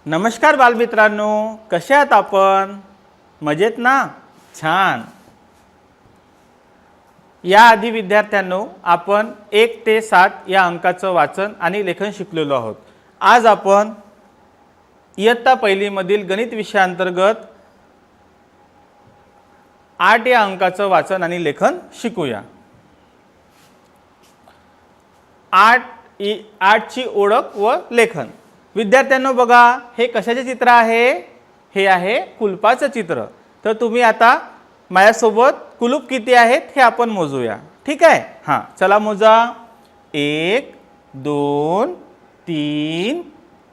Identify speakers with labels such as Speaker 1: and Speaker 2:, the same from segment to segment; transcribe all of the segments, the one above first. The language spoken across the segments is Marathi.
Speaker 1: नमस्कार बालमित्रांनो, कसे आहात आपण? मजेत ना? छान. याआधी विद्यार्थ्यांनो आपण 1 ते 7 या अंकाचं वाचन आणि लेखन शिकलेलो आहोत. आज आपण इयत्ता पहिलीमधील गणित विषयाअंतर्गत 8 या अंकाचं वाचन आणि लेखन शिकूया. 8 ची ओळख व लेखन. विद्यार्थ्यांनो बघा, हे कशाचे चित्र आहे? हे आहे कुलपाचं चित्र. तर तुम्ही आता माझ्यासोबत कुलूप किती आहेत हे आपण मोजूया. ठीक आहे? हां, चला मोजा. 1 2 3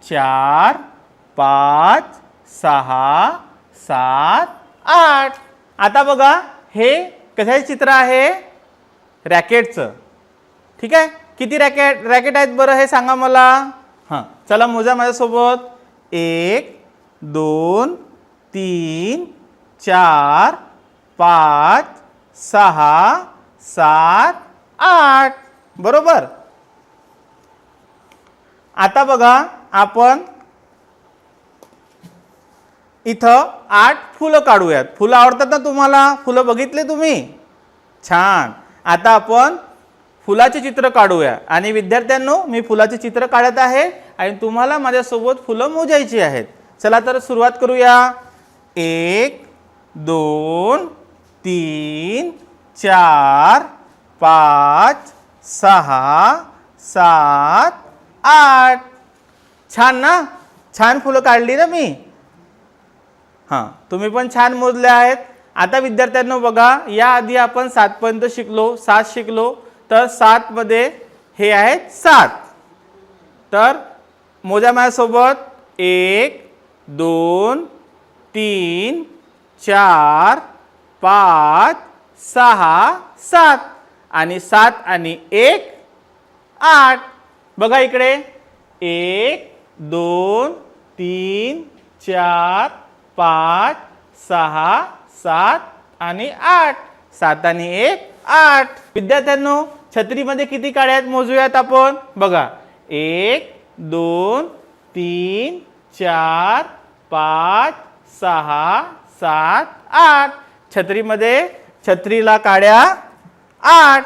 Speaker 1: 4 5 6 7 8. आता बघा, हे कशाचे चित्र आहे? रॅकेटचं. ठीक आहे? किती रॅकेट आहेत बरं हे सांगा मला. हां, चला मोजा माझ्यासोबत. 1 2 3 4 5 6 7 8. बरोबर. आता बघा, आपण इथं 8 फुलं काढूयात. फुलं आवडतात ना तुम्हाला? फुलं बघितले तुम्ही? छान. आता आपण फुलाचे चित्र काढूया. आणि विद्यार्थ्यांनो, मी फुलाचे चित्र काढत आहे आणि तुम्हाला माझ्यासोबत फुलं मोजायची आहेत. चला तर सुरुवात करूया. 1 2 3 4 5 6 7 8. छान ना? छान फुलं काढली ना मी? हां, तुम्ही पण छान मोजले आहेत. आता विद्यार्थ्यांनो बघा, याआधी आपण 7 पर्यंत शिकलो, 7 शिकलो. तर 7 मध्ये हे आहेत 7. तर मोजा माझ्यासोबत. 1 2 3 4 5 6 7. आणि 7 आणि 1 8. बघा इकडे. 1 2 3 4 5 6 7 आणि 8. 7 आणि 1 8. विद्यार्थ्यांनो, छत्रीमध्ये किती काड्या आहेत मोजूयात आपण. बघा. 1 2 3 4 5 6 7 8. छत्रीमध्ये छत्रीला काड्या 8.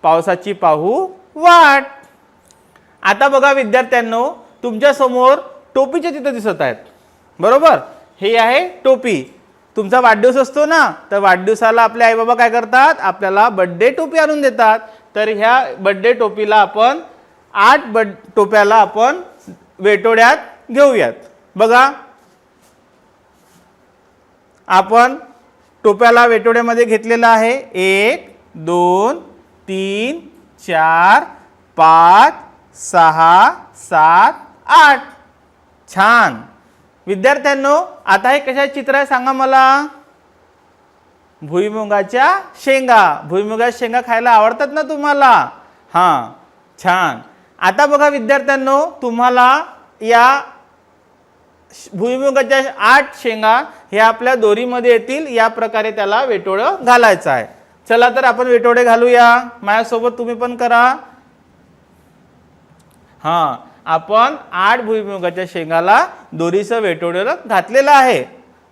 Speaker 1: पावसाची पाहू वाट. आता बघा विद्यार्थ्यांनो, तुमच्या समोर टोपीचे चित्र दिसत आहेत. बरोबर. हे आहे टोपी. तुमचा वाढदिवस असतो ना, तर वाढदिवसाला आपले आई बाबा काय करतात? आपल्याला बर्थडे टोपी आणून देतात. तर ह्या बर्थडे टोपीला आपण 8 टोप्याला आपण वेटोड्यात घेऊयात. बघा, आपण टोप्याला वेटोड्यामध्ये घेतलेला आहे. 1 2 3 4 5 6 7 8. छान. विद्यार्थ्यांनो, आता हे कशाचे चित्र आहे सांगा मला. भुईमुगाच्या शेंगा. भुईमुगाच्या शेंगा खायला आवडतात ना तुम्हाला? हां, छान. आता बघा विद्यार्थ्यांनो, तुम्हाला या भुईमुगाच्या 8 शेंगा हे आपल्या दोरीमध्ये येतील. या प्रकारे त्याला वेटोळं घालायचं आहे. चला तर आपण वेटोळे घालूया. माझ्यासोबत तुम्ही पण करा. हां, आपण 8 भुईमुगाच्या शेंगाला दोरीचं वेटोळं घातलेलं आहे.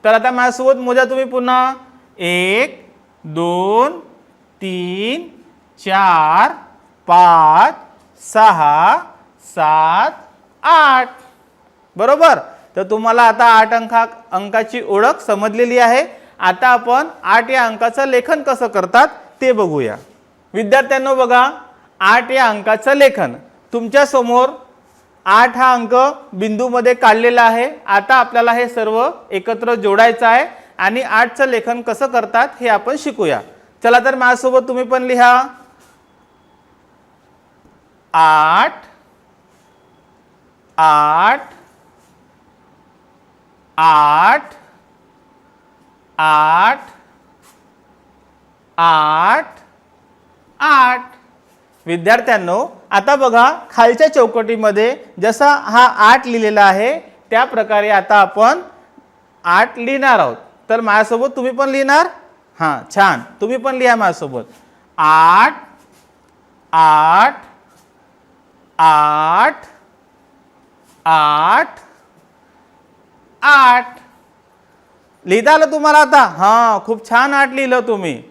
Speaker 1: तर आता माझ्यासोबत मोजा तुम्ही पुन्हा. 1 2 3 4 5 6 7 8. बरोबर. तर तुम्हाला आता 8 अंकाची ओळख समजलेली आहे. आता आपण 8 या अंकाचं लेखन कसं करतात ते बघूया. विद्यार्थ्यांनो बघा, 8 या अंकाचं लेखन. तुमच्या समोर 8 हा अंक बिंदूमध्ये काढलेला आहे. आता आपल्याला हे सर्व एकत्र जोडायचं आहे आणि 8चं लेखन कसं करतात हे आपण शिकूया. चला तर माझ्यासोबत तुम्ही पण लिहा. 8 8 8 8 8 8. विद्यार्थ्यांनो, आता बघा, खालच्या चौकटीमध्ये जसा हा 8 लिहिलेला आहे त्या प्रकारे आता आपण 8 लिहिणार आहोत. तर माझ्यासोबत तुम्ही पण लिहिणार. हां, छान. तुम्ही पण लिहा माझ्यासोबत. 8 8 8 8 8 लिहिता आलं तुम्हाला आता? हां, खूप छान 8 लिहिलं तुम्ही.